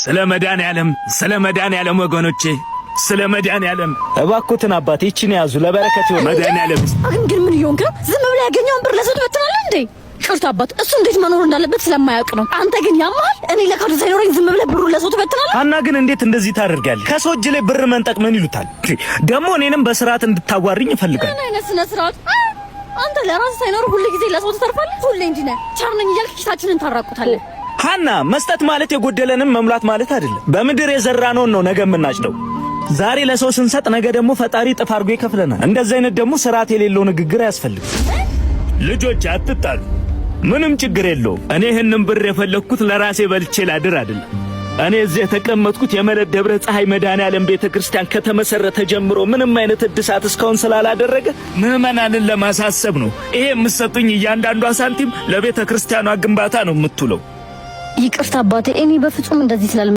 ስለ መድኃኒዓለም ወገኖቼ፣ ስለ መድኃኒዓለም እባክዎትን አባቴ ይቺን ያዙ ለበረከት ይሁን። መድኃኒዓለም ግን ምን ይሆንክ? ዝም ብለህ ያገኘውን ብር ለሰው ትበትናለህ እንዴ? ይቅርታ አባት፣ እሱ እንዴት መኖር እንዳለበት ስለማያውቅ ነው። አንተ ግን ያማል። እኔ ለካዱ ሳይኖረኝ ዝም ብለህ ብሩን ለሰው ትበትናለህ? ሀና ግን እንዴት እንደዚህ ታደርጋለህ? ከሰው እጅ ላይ ብር መንጠቅ ምን ይሉታል? ደግሞ እኔንም በስርዓት እንድታዋሪኝ ይፈልጋል። ምን አይነት ስነ ስርዓት! አንተ ለራስህ ሳይኖር ሁሉ ጊዜ ለሰው ትተርፋለህ። ሁሌ እንዲህ ነህ። ቻር ነኝ እያልክ ኪሳችንን ታራቁታለህ። ሀና መስጠት ማለት የጎደለንም መሙላት ማለት አይደለም። በምድር የዘራነውን ነው ነገ የምናጭደው። ዛሬ ለሰው ስንሰጥ ነገ ደግሞ ፈጣሪ ጥፍ አድርጎ ይከፍለናል። እንደዚህ አይነት ደግሞ ስርዓት የሌለው ንግግር አያስፈልግም። ልጆች አትጣሉ፣ ምንም ችግር የለውም። እኔ ይህንን ብር የፈለግኩት ለራሴ በልቼ ላድር አይደለም። እኔ እዚህ የተቀመጥኩት የመለድ ደብረ ፀሐይ መድኃኔዓለም ቤተክርስቲያን ከተመሰረተ ጀምሮ ምንም አይነት እድሳት እስካሁን ስላላደረገ ምዕመናንን ለማሳሰብ ነው። ይሄ የምትሰጡኝ እያንዳንዷ ሳንቲም ለቤተክርስቲያኗ ግንባታ ነው የምትውለው። ይቅርታ አባቴ፣ እኔ በፍጹም እንደዚህ ስላል